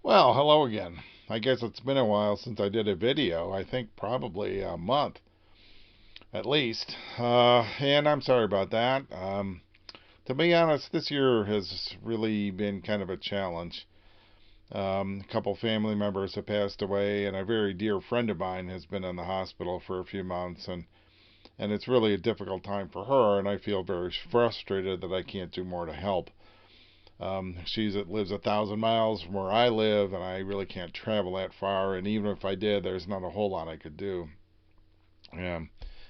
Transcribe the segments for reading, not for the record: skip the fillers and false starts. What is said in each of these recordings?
Well, hello again. I guess it's been a while since I did a video. I think probably a month at least. And I'm sorry about that. To be honest, this year has really been kind of a challenge. A couple family members have passed away, and a very dear friend of mine has been in the hospital for a few months, and it's really a difficult time for her, and I feel very frustrated that I can't do more to help. She lives 1,000 miles from where I live, and I really can't travel that far. And even if I did, there's not a whole lot I could do. Um,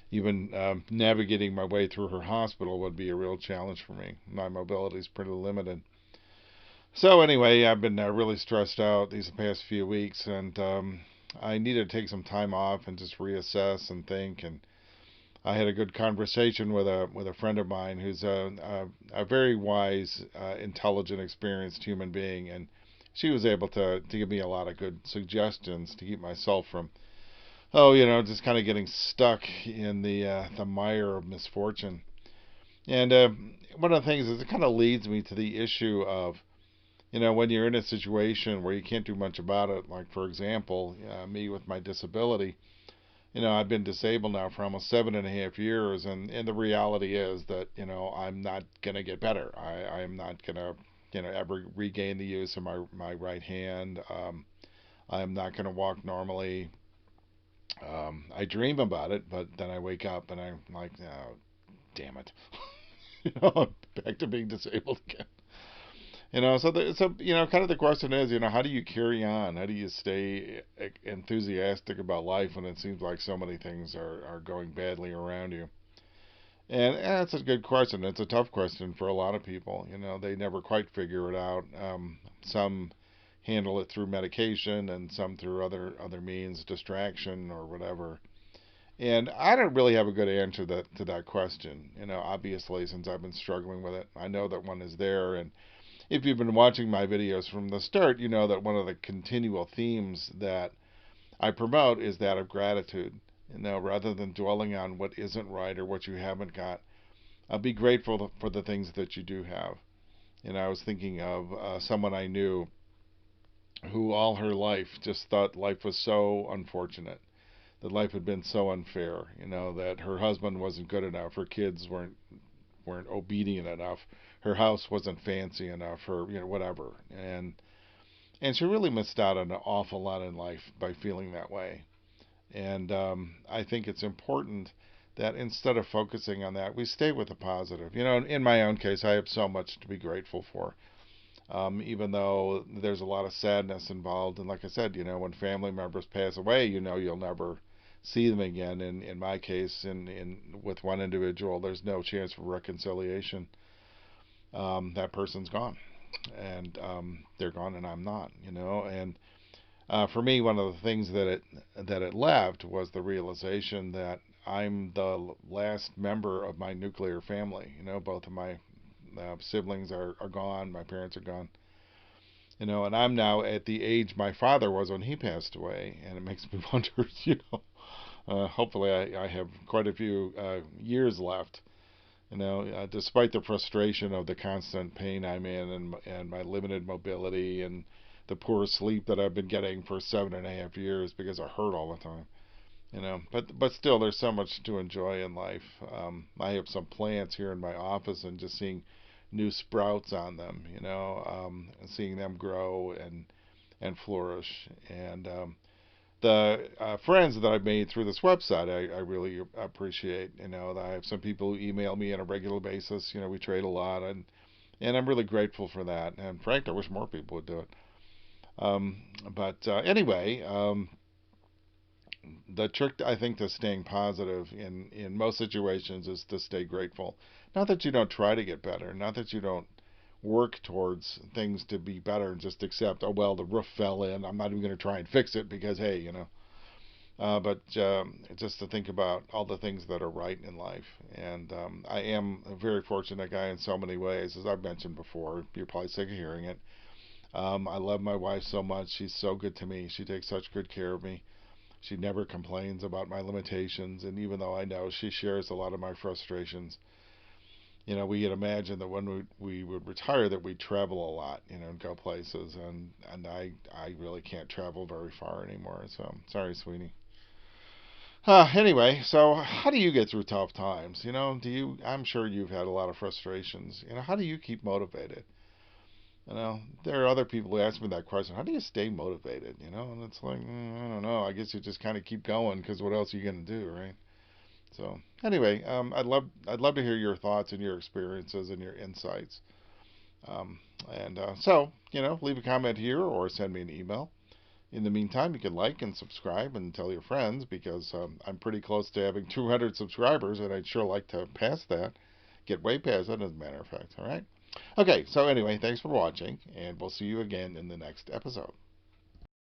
even navigating my way through her hospital would be a real challenge for me. My mobility is pretty limited. So anyway, I've been really stressed out these past few weeks, and I needed to take some time off and just reassess and think. And I had a good conversation with a friend of mine who's a very wise, intelligent, experienced human being, and she was able to give me a lot of good suggestions to keep myself from just kind of getting stuck in the mire of misfortune. And one of the things is it kind of leads me to the issue of when you're in a situation where you can't do much about it, like for example, me with my disability. I've been disabled now for almost 7.5 years, and the reality is that, I'm not going to get better. I'm not going to, ever regain the use of my right hand. I'm not going to walk normally. I dream about it, but then I wake up and I'm like, oh, damn it. I'm back to being disabled again. Kind of the question is, how do you carry on? How do you stay enthusiastic about life when it seems like so many things are going badly around you? And that's a good question. It's a tough question for a lot of people. They never quite figure it out. Some handle it through medication, and some through other means, distraction or whatever. And I don't really have a good answer to that question. Obviously, since I've been struggling with it, I know that one is there, and if you've been watching my videos from the start, you know that one of the continual themes that I promote is that of gratitude. Rather than dwelling on what isn't right or what you haven't got, be grateful for the things that you do have. I was thinking of someone I knew who all her life just thought life was so unfortunate, that life had been so unfair. That her husband wasn't good enough, her kids weren't obedient enough, her house wasn't fancy enough, her whatever, and she really missed out on an awful lot in life by feeling that way. And I think it's important that instead of focusing on that, we stay with the positive. In my own case, I have so much to be grateful for. Even though there's a lot of sadness involved, and like I said, when family members pass away, you'll never see them again. And in my case, in with one individual, there's no chance for reconciliation. That person's gone, and they're gone, and I'm not. And for me, one of the things that it left was the realization that I'm the last member of my nuclear family. Both of my siblings are gone. My parents are gone. And I'm now at the age my father was when he passed away, and it makes me wonder. Hopefully I have quite a few years left. Despite the frustration of the constant pain I'm in, and my limited mobility, and the poor sleep that I've been getting for 7.5 years because I hurt all the time. But still, there's so much to enjoy in life. I have some plants here in my office, and just seeing new sprouts on them, and seeing them grow and flourish. And the friends that I've made through this website, I really appreciate. I have some people who email me on a regular basis. We trade a lot, and I'm really grateful for that. And frankly, I wish more people would do it. But anyway, the trick, I think, to staying positive in most situations is to stay grateful. Not that you don't try to get better, not that you don't work towards things to be better and just accept, oh, well, the roof fell in. I'm not even going to try and fix it because, hey, but just to think about all the things that are right in life. And I am a very fortunate guy in so many ways, as I've mentioned before. You're probably sick of hearing it. I love my wife so much. She's so good to me. She takes such good care of me. She never complains about my limitations, and even though I know she shares a lot of my frustrations, We could imagine that when we would retire that we'd travel a lot, and go places, and I really can't travel very far anymore. So sorry, sweetie. Anyway, so how do you get through tough times? I'm sure you've had a lot of frustrations. How do you keep motivated? There are other people who ask me that question. How do you stay motivated? And it's like, I don't know. I guess you just kind of keep going because what else are you going to do, right? So anyway, I'd love to hear your thoughts and your experiences and your insights. And leave a comment here or send me an email. In the meantime, you can like and subscribe and tell your friends because I'm pretty close to having 200 subscribers, and I'd sure like to pass that, get way past that, as a matter of fact. All right. Okay. So anyway, thanks for watching, and we'll see you again in the next episode.